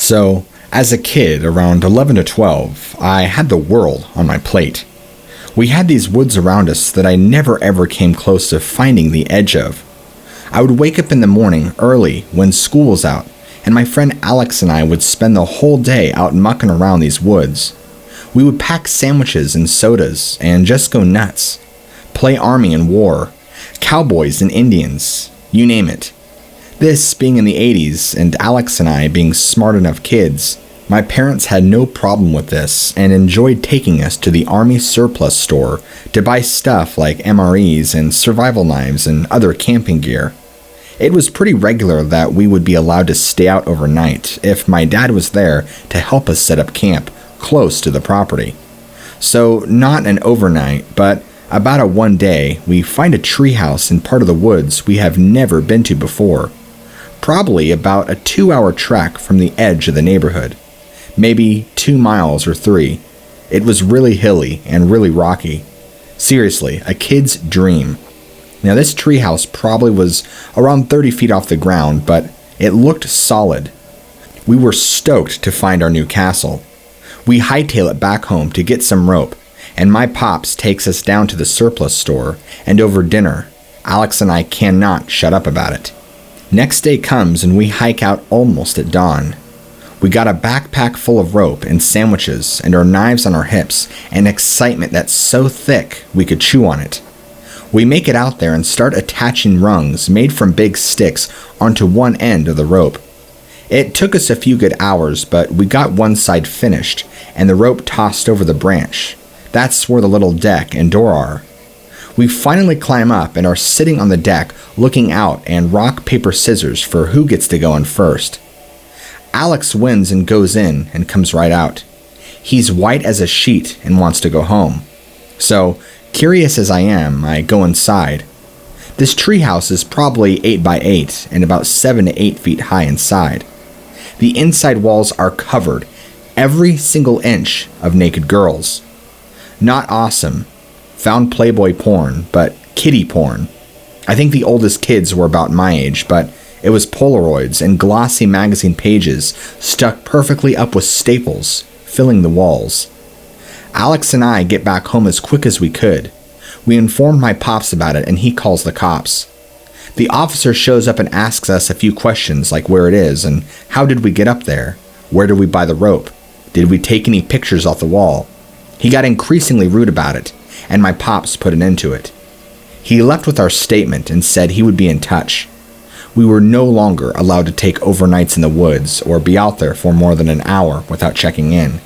So, as a kid, around 11 to 12, I had the world on my plate. We had these woods around us that I never ever came close to finding the edge of. I would wake up in the morning early when school was out, and my friend Alex and I would spend the whole day out mucking around these woods. We would pack sandwiches and sodas and just go nuts. Play army and war, cowboys and Indians, you name it. This being in the 80s and Alex and I being smart enough kids, my parents had no problem with this and enjoyed taking us to the Army surplus store to buy stuff like MREs and survival knives and other camping gear. It was pretty regular that we would be allowed to stay out overnight if my dad was there to help us set up camp close to the property. So not an overnight, but about a one day, we find a treehouse in part of the woods we have never been to before. Probably about a 2-hour trek from the edge of the neighborhood. Maybe 2 miles or 3. It was really hilly and really rocky. Seriously, a kid's dream. Now this treehouse probably was around 30 feet off the ground, but it looked solid. We were stoked to find our new castle. We hightail it back home to get some rope, and my pops takes us down to the surplus store, and over dinner, Alex and I cannot shut up about it. Next day comes and we hike out almost at dawn. We got a backpack full of rope and sandwiches and our knives on our hips and excitement that's so thick we could chew on it. We make it out there and start attaching rungs made from big sticks onto one end of the rope. It took us a few good hours, but we got one side finished and the rope tossed over the branch. That's where the little deck and door are. We finally climb up and are sitting on the deck looking out and rock, paper, scissors for who gets to go in first. Alex wins and goes in and comes right out. He's white as a sheet and wants to go home. So, curious as I am, I go inside. This treehouse is probably 8 by 8 and about 7 to 8 feet high inside. The inside walls are covered, every single inch, of naked girls. Not awesome. Found Playboy porn, but kiddie porn. I think the oldest kids were about my age, but it was Polaroids and glossy magazine pages stuck perfectly up with staples, filling the walls. Alex and I get back home as quick as we could. We informed my pops about it and he calls the cops. The officer shows up and asks us a few questions like where it is and how did we get up there? Where did we buy the rope? Did we take any pictures off the wall? He got increasingly rude about it, and my pops put an end to it. He left with our statement and said he would be in touch. We were no longer allowed to take overnights in the woods or be out there for more than an hour without checking in.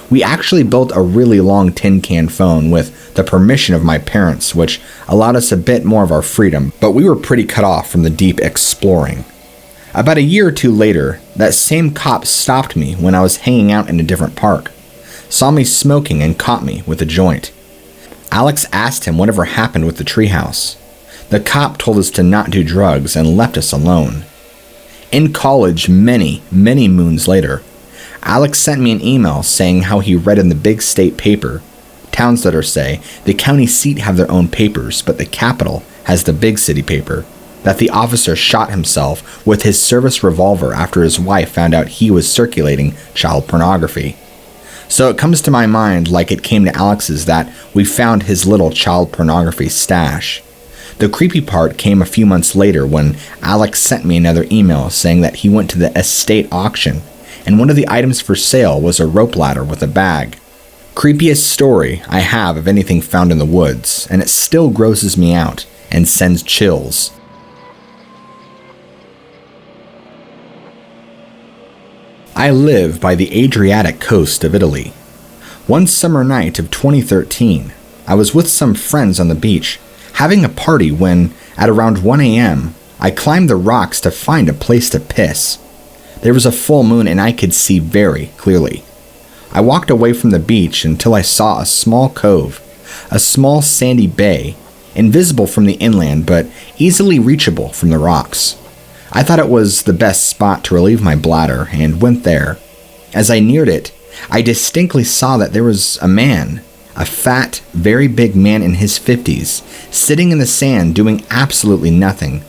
We actually built a really long tin can phone with the permission of my parents, which allowed us a bit more of our freedom, but we were pretty cut off from the deep exploring. About a year or two later, that same cop stopped me when I was hanging out in a different park, saw me smoking and caught me with a joint. Alex asked him whatever happened with the treehouse. The cop told us to not do drugs and left us alone. In college, many moons later, Alex sent me an email saying how he read in the big state paper, towns that are say, the county seat have their own papers, but the capital has the big city paper, that the officer shot himself with his service revolver after his wife found out he was circulating child pornography. So it comes to my mind like it came to Alex's that we found his little child pornography stash. The creepy part came a few months later when Alex sent me another email saying that he went to the estate auction and one of the items for sale was a rope ladder with a bag. Creepiest story I have of anything found in the woods, and it still grosses me out and sends chills. I live by the Adriatic coast of Italy. One summer night of 2013, I was with some friends on the beach, having a party when, at around 1 a.m., I climbed the rocks to find a place to piss. There was a full moon and I could see very clearly. I walked away from the beach until I saw a small cove, a small sandy bay, invisible from the inland but easily reachable from the rocks. I thought it was the best spot to relieve my bladder and went there. As I neared it, I distinctly saw that there was a man, a fat, very big man in his 50s, sitting in the sand doing absolutely nothing,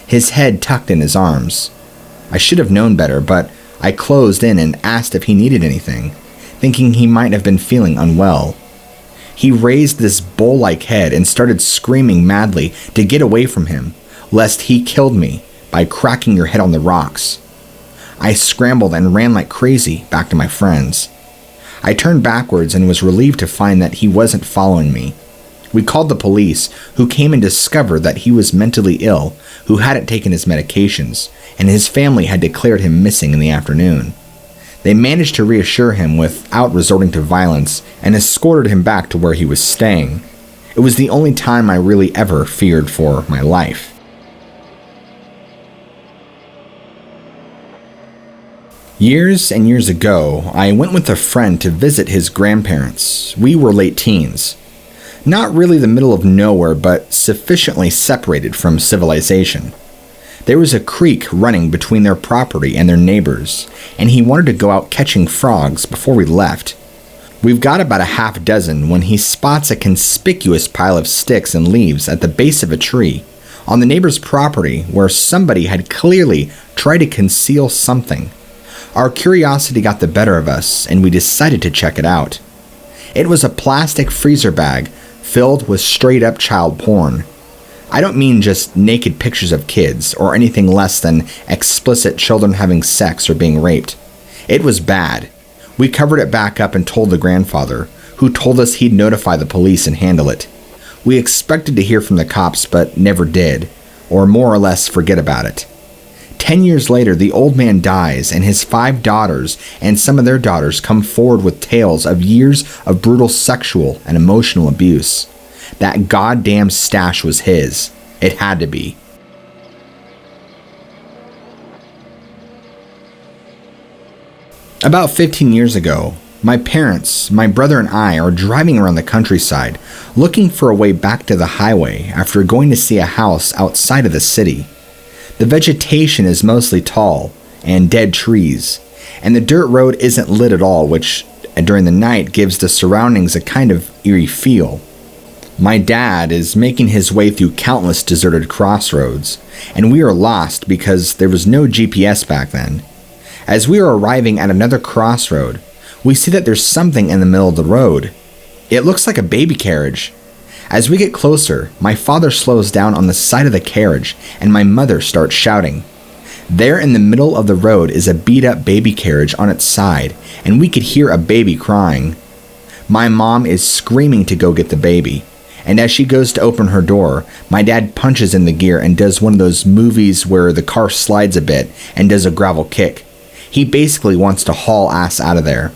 his head tucked in his arms. I should have known better, but I closed in and asked if he needed anything, thinking he might have been feeling unwell. He raised this bull-like head and started screaming madly to get away from him, lest he killed me by cracking your head on the rocks. I scrambled and ran like crazy back to my friends. I turned backwards and was relieved to find that he wasn't following me. We called the police, who came and discovered that he was mentally ill, who hadn't taken his medications, and his family had declared him missing in the afternoon. They managed to reassure him without resorting to violence and escorted him back to where he was staying. It was the only time I really ever feared for my life. Years and years ago, I went with a friend to visit his grandparents. We were late teens. Not really the middle of nowhere, but sufficiently separated from civilization. There was a creek running between their property and their neighbors, and he wanted to go out catching frogs before we left. We've got about a half dozen when he spots a conspicuous pile of sticks and leaves at the base of a tree on the neighbor's property where somebody had clearly tried to conceal something. Our curiosity got the better of us, and we decided to check it out. It was a plastic freezer bag filled with straight-up child porn. I don't mean just naked pictures of kids or anything less than explicit children having sex or being raped. It was bad. We covered it back up and told the grandfather, who told us he'd notify the police and handle it. We expected to hear from the cops, but never did, or more or less forget about it. 10 years later, the old man dies, and his 5 daughters and some of their daughters come forward with tales of years of brutal sexual and emotional abuse. That goddamn stash was his. It had to be. About 15 years ago, my parents, my brother and I are driving around the countryside, looking for a way back to the highway after going to see a house outside of the city. The vegetation is mostly tall and dead trees, and the dirt road isn't lit at all, which during the night gives the surroundings a kind of eerie feel. My dad is making his way through countless deserted crossroads, and we are lost because there was no GPS back then. As we are arriving at another crossroad, we see that there's something in the middle of the road. It looks like a baby carriage. As we get closer, my father slows down on the side of the carriage, and my mother starts shouting. There in the middle of the road is a beat-up baby carriage on its side, and we could hear a baby crying. My mom is screaming to go get the baby, and as she goes to open her door, my dad punches in the gear and does one of those movies where the car slides a bit and does a gravel kick. He basically wants to haul ass out of there.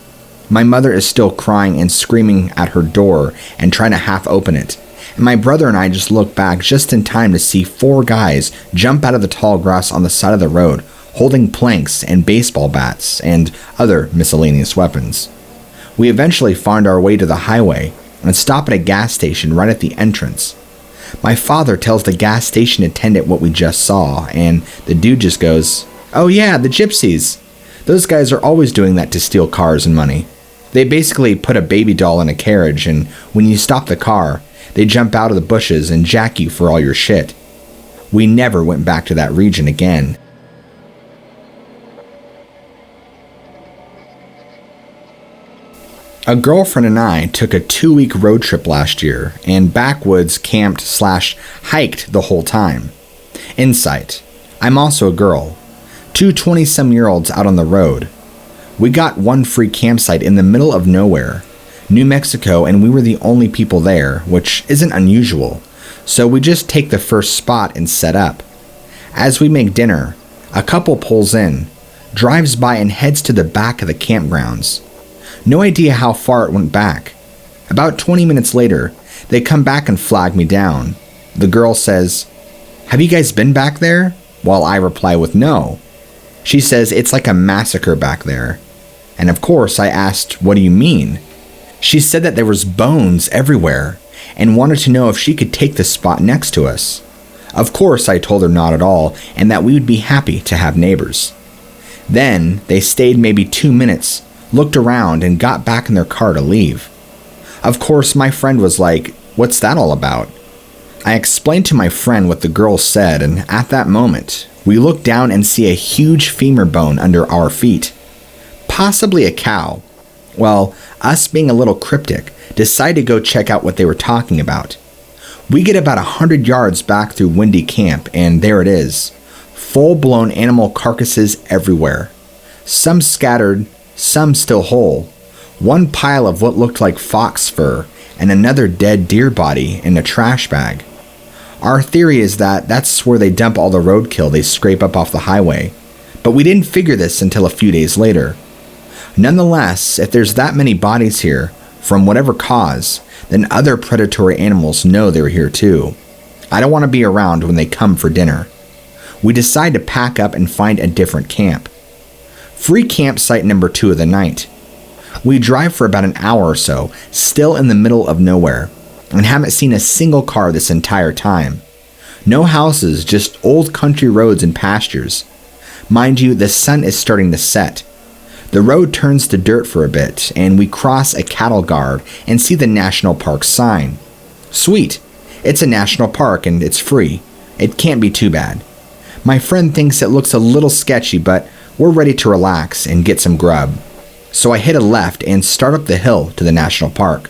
My mother is still crying and screaming at her door and trying to half open it. And my brother and I just look back just in time to see 4 guys jump out of the tall grass on the side of the road, holding planks and baseball bats and other miscellaneous weapons. We eventually find our way to the highway and stop at a gas station right at the entrance. My father tells the gas station attendant what we just saw, and the dude just goes, "Oh yeah, the gypsies. Those guys are always doing that to steal cars and money. They basically put a baby doll in a carriage, and when you stop the car, they jump out of the bushes and jack you for all your shit." We never went back to that region again. A girlfriend and I took a 2-week road trip last year and backwoods camped/hiked the whole time. Insight: I'm also a girl. 2 20-some-year-olds out on the road. We got one free campsite in the middle of nowhere, New Mexico, and we were the only people there, which isn't unusual, so we just take the first spot and set up. As we make dinner, a couple pulls in, drives by and heads to the back of the campgrounds. No idea how far it went back. About 20 minutes later, they come back and flag me down. The girl says, "Have you guys been back there?" While I reply with no. She says it's like a massacre back there. And of course I asked, "What do you mean?" She said that there was bones everywhere and wanted to know if she could take the spot next to us. Of course I told her not at all and that we would be happy to have neighbors. Then they stayed maybe 2 minutes, looked around and got back in their car to leave. Of course my friend was like, "What's that all about?" I explained to my friend what the girl said, and at that moment, We look down and see a huge femur bone under our feet. Possibly a cow. Well, us being a little cryptic, decide to go check out what they were talking about. We get about 100 yards back through Windy Camp, and there it is. Full-blown animal carcasses everywhere. Some scattered, some still whole. One pile of what looked like fox fur, and another dead deer body in a trash bag. Our theory is that that's where they dump all the roadkill they scrape up off the highway, but we didn't figure this until a few days later. Nonetheless, if there's that many bodies here, from whatever cause, then other predatory animals know they're here too. I don't want to be around when they come for dinner. We decide to pack up and find a different camp. Free campsite number 2 of the night. We drive for about an hour or so, still in the middle of nowhere, and haven't seen a single car this entire time. No houses, just old country roads and pastures. Mind you, the sun is starting to set. The road turns to dirt for a bit, and we cross a cattle guard and see the national park sign. Sweet. It's a national park and it's free. It can't be too bad. My friend thinks it looks a little sketchy, but we're ready to relax and get some grub. So I hit a left and start up the hill to the national park.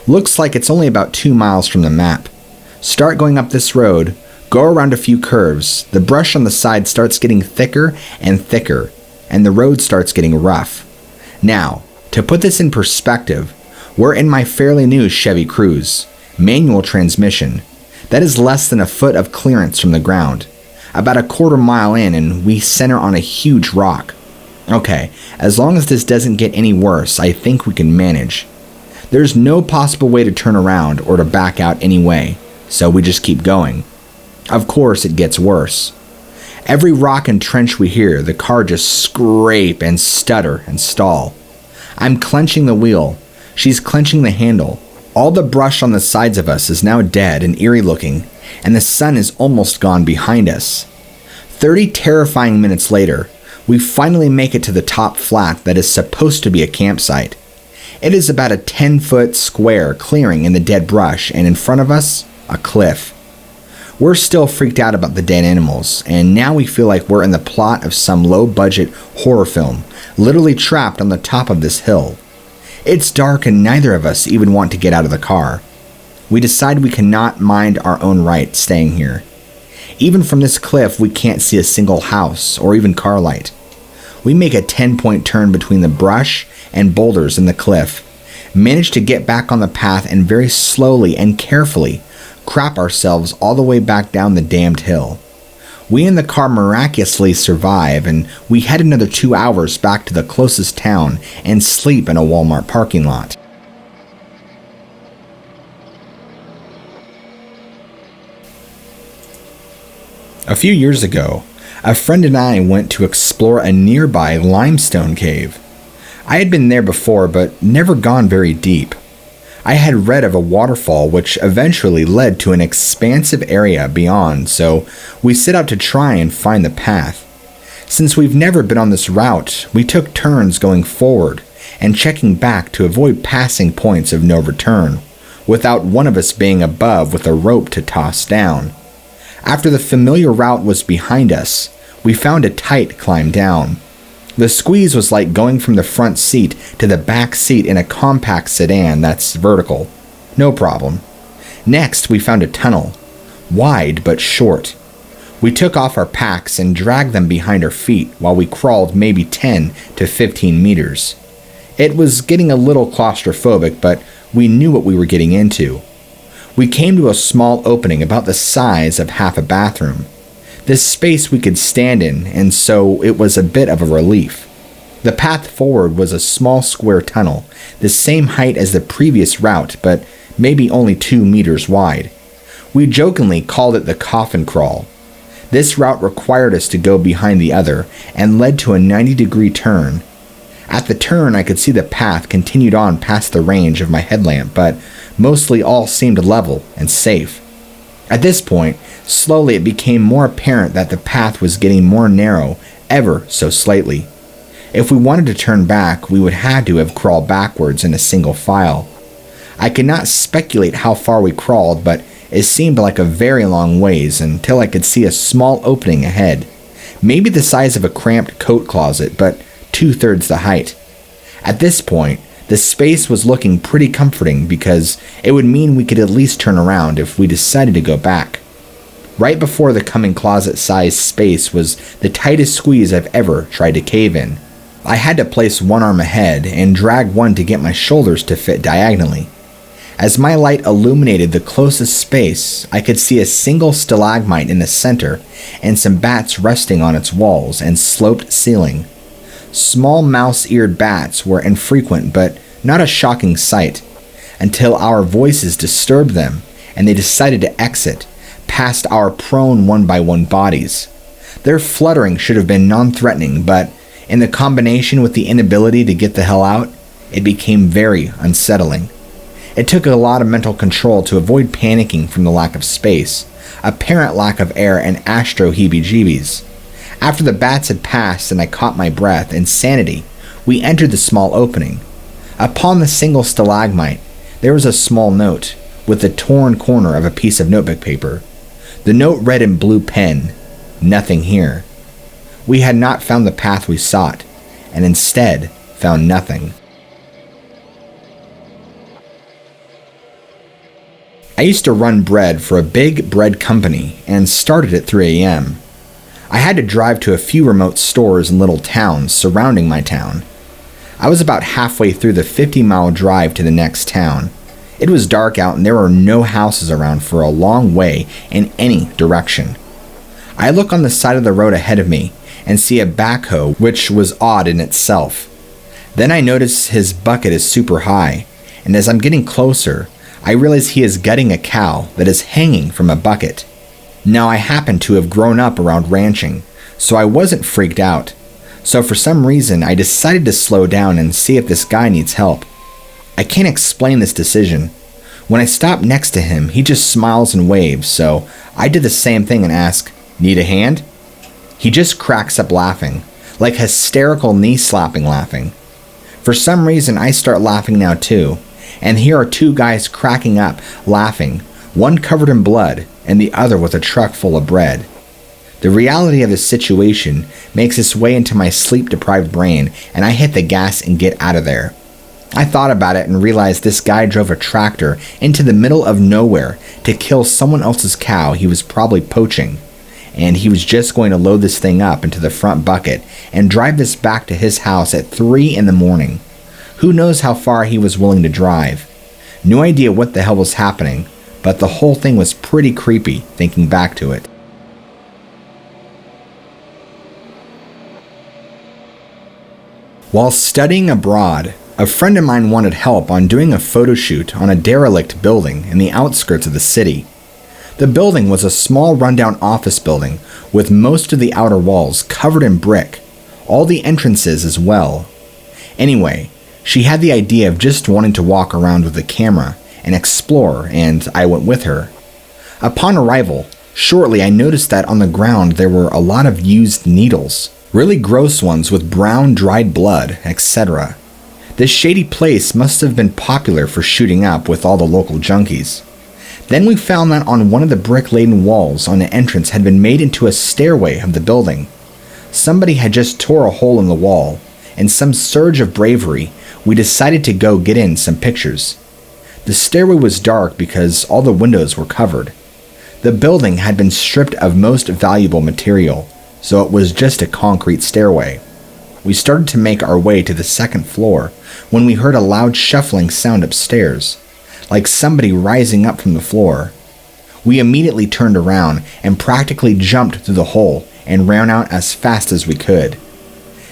Looks like it's only about 2 miles from the map. Start going up this road, go around a few curves, the brush on the side starts getting thicker and thicker, and the road starts getting rough. Now, to put this in perspective, we're in my fairly new Chevy Cruze, manual transmission. That is less than a foot of clearance from the ground. About a quarter mile in and we center on a huge rock. Okay, as long as this doesn't get any worse, I think we can manage. There's no possible way to turn around or to back out anyway, so we just keep going. Of course it gets worse. Every rock and trench we hear, the car just scrape and stutter and stall. I'm clenching the wheel. She's clenching the handle. All the brush on the sides of us is now dead and eerie looking, and the sun is almost gone behind us. 30 terrifying minutes later, we finally make it to the top flat that is supposed to be a campsite. It is about a 10-foot square clearing in the dead brush, and in front of us, a cliff. We're still freaked out about the dead animals, and now we feel like we're in the plot of some low-budget horror film, literally trapped on the top of this hill. It's dark and neither of us even want to get out of the car. We decide we cannot mind our own right staying here. Even from this cliff, we can't see a single house or even car light. We make a 10-point turn between the brush and boulders in the cliff, manage to get back on the path and very slowly and carefully crap ourselves all the way back down the damned hill. We in the car miraculously survive, and we head another 2 hours back to the closest town and sleep in a Walmart parking lot. A few years ago, a friend and I went to explore a nearby limestone cave. I had been there before, but never gone very deep. I had read of a waterfall which eventually led to an expansive area beyond, so we set out to try and find the path. Since we've never been on this route, we took turns going forward and checking back to avoid passing points of no return, without one of us being above with a rope to toss down. After the familiar route was behind us, we found a tight climb down. The squeeze was like going from the front seat to the back seat in a compact sedan that's vertical. No problem. Next, we found a tunnel. Wide but short. We took off our packs and dragged them behind our feet while we crawled maybe 10 to 15 meters. It was getting a little claustrophobic, but we knew what we were getting into. We came to a small opening about the size of half a bathroom. This space we could stand in, and so it was a bit of a relief. The path forward was a small square tunnel, the same height as the previous route, but maybe only 2 meters wide. We jokingly called it the coffin crawl. This route required us to go behind the other, and led to a 90-degree turn. At the turn, I could see the path continued on past the range of my headlamp, but mostly all seemed level and safe. At this point, slowly it became more apparent that the path was getting more narrow, ever so slightly. If we wanted to turn back, we would have to have crawled backwards in a single file. I could not speculate how far we crawled, but It seemed like a very long ways until I could see a small opening ahead, maybe the size of a cramped coat closet, but 2/3 the height. At this point, the space was looking pretty comforting because it would mean we could at least turn around if we decided to go back. Right before the coming closet-sized space was the tightest squeeze I've ever tried to cave in. I had to place one arm ahead and drag one to get my shoulders to fit diagonally. As my light illuminated the closest space, I could see a single stalagmite in the center and some bats resting on its walls and sloped ceiling. Small mouse-eared bats were infrequent but not a shocking sight, until our voices disturbed them and they decided to exit, past our prone one-by-one bodies. Their fluttering should have been non-threatening, but in the combination with the inability to get the hell out, it became very unsettling. It took a lot of mental control to avoid panicking from the lack of space, apparent lack of air, and astro heebie-jeebies. After the bats had passed and I caught my breath and sanity, we entered the small opening. Upon the single stalagmite, there was a small note, with the torn corner of a piece of notebook paper. The note read in blue pen, "Nothing here." We had not found the path we sought, and instead found nothing. I used to run bread for a big bread company and started at 3 a.m. I had to drive to a few remote stores in little towns surrounding my town. I was about halfway through the 50-mile drive to the next town. It was dark out and there were no houses around for a long way in any direction. I look on the side of the road ahead of me and see a backhoe, which was odd in itself. Then I notice his bucket is super high, and as I'm getting closer, I realize he is gutting a cow that is hanging from a bucket. Now I happen to have grown up around ranching, so I wasn't freaked out. So for some reason, I decided to slow down and see if this guy needs help. I can't explain this decision. When I stop next to him, he just smiles and waves, so I did the same thing and ask, "Need a hand?" He just cracks up laughing, like hysterical knee-slapping laughing. For some reason, I start laughing now too, and here are two guys cracking up, laughing, one covered in blood and the other with a truck full of bread. The reality of the situation makes its way into my sleep-deprived brain, and I hit the gas and get out of there. I thought about it and realized this guy drove a tractor into the middle of nowhere to kill someone else's cow he was probably poaching, and he was just going to load this thing up into the front bucket and drive this back to his house at 3 in the morning. Who knows how far he was willing to drive? No idea what the hell was happening, but the whole thing was pretty creepy thinking back to it. While studying abroad, a friend of mine wanted help on doing a photo shoot on a derelict building in the outskirts of the city. The building was a small rundown office building with most of the outer walls covered in brick, all the entrances as well. Anyway, she had the idea of just wanting to walk around with a camera and explore, and I went with her. Upon arrival, shortly I noticed that on the ground there were a lot of used needles, really gross ones with brown dried blood, etc. This shady place must have been popular for shooting up with all the local junkies. Then we found that on one of the brick-laden walls on the entrance had been made into a stairway of the building. Somebody had just tore a hole in the wall. In some surge of bravery, we decided to go get in some pictures. The stairway was dark because all the windows were covered. The building had been stripped of most valuable material, so it was just a concrete stairway. We started to make our way to the second floor when we heard a loud shuffling sound upstairs, like somebody rising up from the floor. We immediately turned around and practically jumped through the hole and ran out as fast as we could.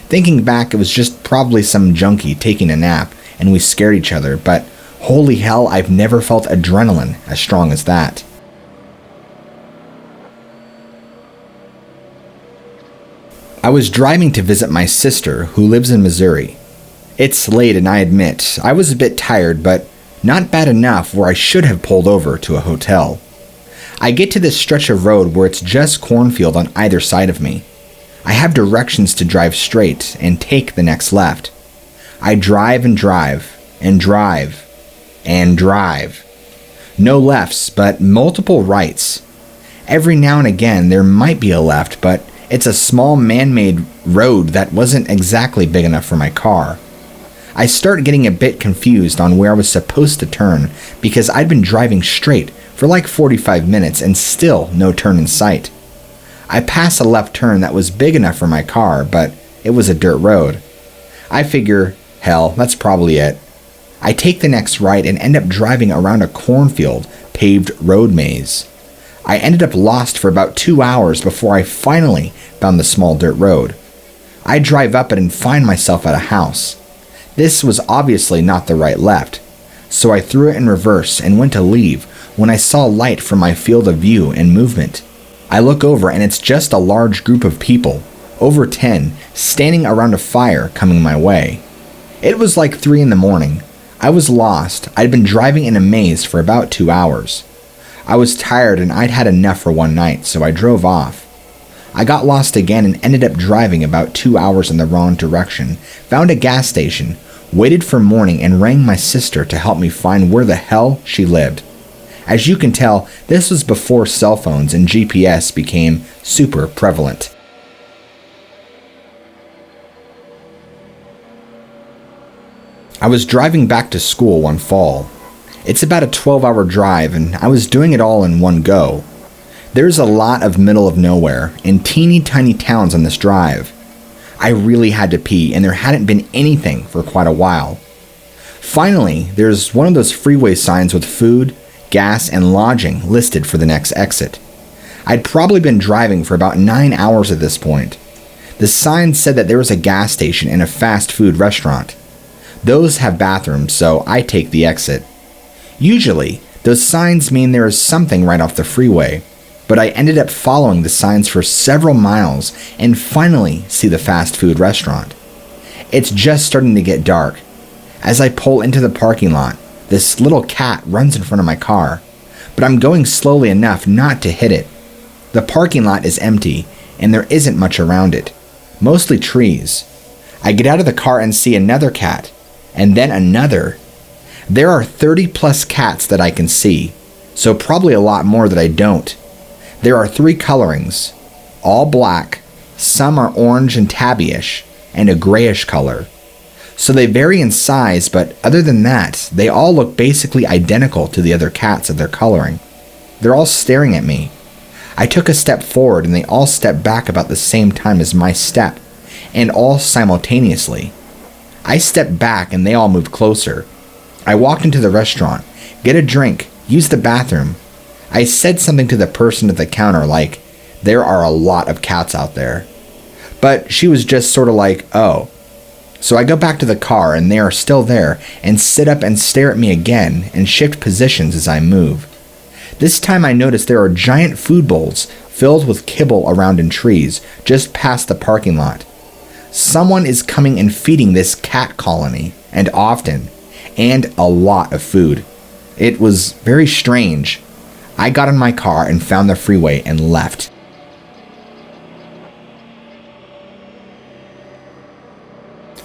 Thinking back, it was just probably some junkie taking a nap and we scared each other, but holy hell, I've never felt adrenaline as strong as that. I was driving to visit my sister who lives in Missouri. It's late and I admit I was a bit tired, but not bad enough where I should have pulled over to a hotel. I get to this stretch of road where it's just cornfield on either side of me. I have directions to drive straight and take the next left. I drive and drive and drive and drive. No lefts, but multiple rights. Every now and again there might be a left, but it's a small man-made road that wasn't exactly big enough for my car. I start getting a bit confused on where I was supposed to turn because I'd been driving straight for like 45 minutes and still no turn in sight. I pass a left turn that was big enough for my car, but it was a dirt road. I figure, hell, that's probably it. I take the next right and end up driving around a cornfield paved road maze. I ended up lost for about 2 hours before I finally found the small dirt road. I drive up it and find myself at a house. This was obviously not the right left, so I threw it in reverse and went to leave when I saw light from my field of view and movement. I look over and it's just a large group of people, over 10, standing around a fire coming my way. It was like 3 in the morning. I was lost. I'd been driving in a maze for about 2 hours. I was tired and I'd had enough for one night, so I drove off. I got lost again and ended up driving about 2 hours in the wrong direction, found a gas station, waited for morning and rang my sister to help me find where the hell she lived. As you can tell, this was before cell phones and GPS became super prevalent. I was driving back to school one fall. It's about a 12-hour drive and I was doing it all in one go. There's a lot of middle of nowhere and teeny tiny towns on this drive. I really had to pee and there hadn't been anything for quite a while. Finally, there's one of those freeway signs with food, gas, and lodging listed for the next exit. I'd probably been driving for about 9 hours at this point. The sign said that there was a gas station and a fast food restaurant. Those have bathrooms, so I take the exit. Usually, those signs mean there is something right off the freeway, but I ended up following the signs for several miles and finally see the fast food restaurant. It's just starting to get dark. As I pull into the parking lot, this little cat runs in front of my car, but I'm going slowly enough not to hit it. The parking lot is empty, and there isn't much around it, mostly trees. I get out of the car and see another cat, and then another. There are 30 plus cats that I can see, so probably a lot more that I don't. There are 3 colorings, all black, some are orange and tabbyish, and a grayish color. So they vary in size, but other than that, they all look basically identical to the other cats of their coloring. They're all staring at me. I took a step forward and they all stepped back about the same time as my step, and all simultaneously. I stepped back and they all moved closer. I walked into the restaurant, get a drink, use the bathroom. I said something to the person at the counter like, there are a lot of cats out there. But she was just sort of like, oh. So I go back to the car and they are still there and sit up and stare at me again and shift positions as I move. This time I notice there are giant food bowls filled with kibble around in trees just past the parking lot. Someone is coming and feeding this cat colony, and often, and a lot of food. It was very strange. I got in my car and found the freeway and left.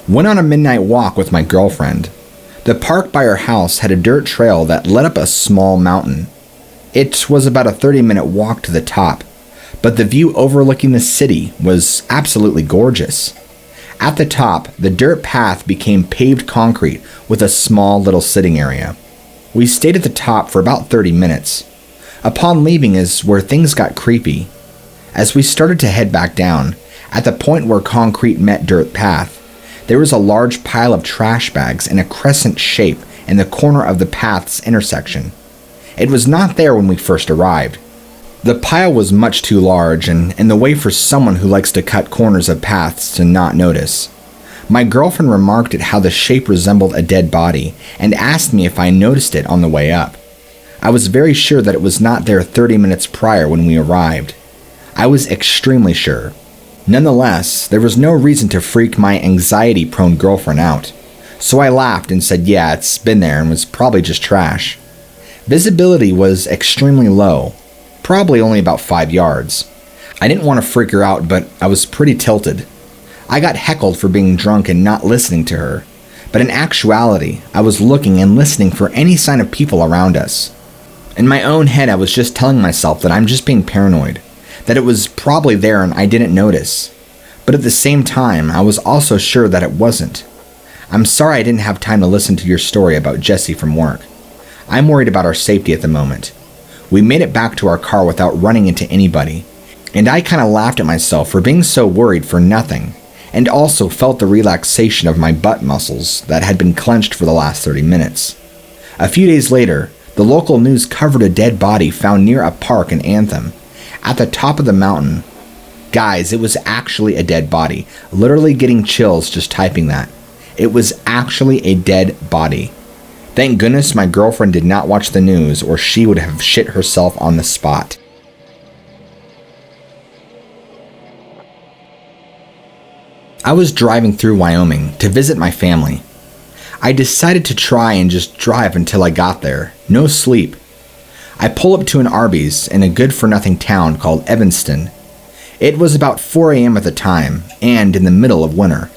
Went on a midnight walk with my girlfriend. The park by our house had a dirt trail that led up a small mountain. It was about a 30-minute walk to the top, but the view overlooking the city was absolutely gorgeous. At the top, the dirt path became paved concrete with a small little sitting area. We stayed at the top for about 30 minutes. Upon leaving is where things got creepy. As we started to head back down, at the point where concrete met dirt path, there was a large pile of trash bags in a crescent shape in the corner of the path's intersection. It was not there when we first arrived. The pile was much too large and in the way for someone who likes to cut corners of paths to not notice. My girlfriend remarked at how the shape resembled a dead body and asked me if I noticed it on the way up. I was very sure that it was not there 30 minutes prior when we arrived. I was extremely sure. Nonetheless, there was no reason to freak my anxiety-prone girlfriend out. So I laughed and said, yeah, it's been there and was probably just trash. Visibility was extremely low, probably only about 5 yards. I didn't want to freak her out, but I was pretty tilted. I got heckled for being drunk and not listening to her, but in actuality, I was looking and listening for any sign of people around us. In my own head, I was just telling myself that I'm just being paranoid, that it was probably there and I didn't notice. But at the same time, I was also sure that it wasn't. I'm sorry I didn't have time to listen to your story about Jesse from work. I'm worried about our safety at the moment. We made it back to our car without running into anybody, and I kind of laughed at myself for being so worried for nothing, and also felt the relaxation of my butt muscles that had been clenched for the last 30 minutes. A few days later, the local news covered a dead body found near a park in Anthem, at the top of the mountain. Guys, it was actually a dead body. Literally getting chills just typing that. It was actually a dead body. Thank goodness my girlfriend did not watch the news, or she would have shit herself on the spot. I was driving through Wyoming to visit my family. I decided to try and just drive until I got there. No sleep. I pull up to an Arby's in a good-for-nothing town called Evanston. It was about 4 a.m. at the time, and in the middle of winter,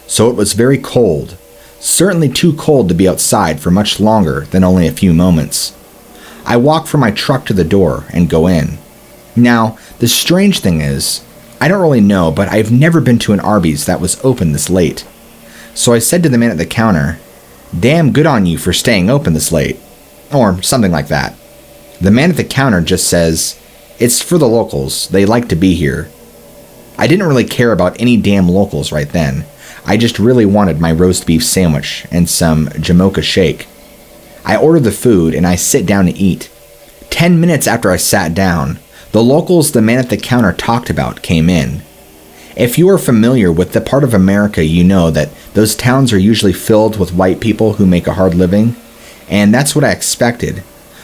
so it was very cold. Certainly too cold to be outside for much longer than only a few moments. I walk from my truck to the door and go in. Now, the strange thing is, I don't really know, but I've never been to an Arby's that was open this late. So I said to the man at the counter, "Damn good on you for staying open this late," or something like that. The man at the counter just says, "It's for the locals, they like to be here." I didn't really care about any damn locals right then. I just really wanted my roast beef sandwich and some Jamocha shake. I order the food and I sit down to eat. 10 minutes after I sat down, the locals the man at the counter talked about came in. If you are familiar with the part of America, you know that those towns are usually filled with white people who make a hard living, and that's what I expected.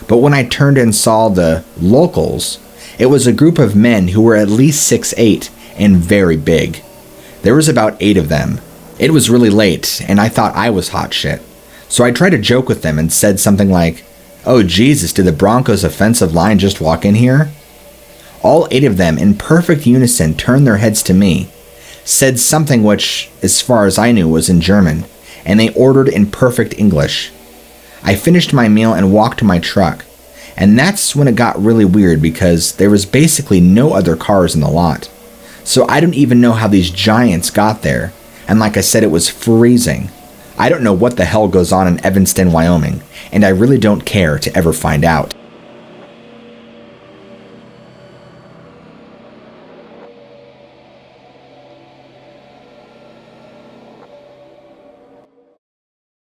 But when I turned and saw the locals, it was a group of men who were at least 6'8" and very big. There was about 8 of them. It was really late, and I thought I was hot shit. So I tried to joke with them and said something like, "Oh Jesus, did the Broncos offensive line just walk in here?" All 8 of them, in perfect unison, turned their heads to me, said something which, as far as I knew, was in German, and they ordered in perfect English. I finished my meal and walked to my truck, and that's when it got really weird because there was basically no other cars in the lot. So I don't even know how these giants got there, and like I said, it was freezing. I don't know what the hell goes on in Evanston, Wyoming, and I really don't care to ever find out.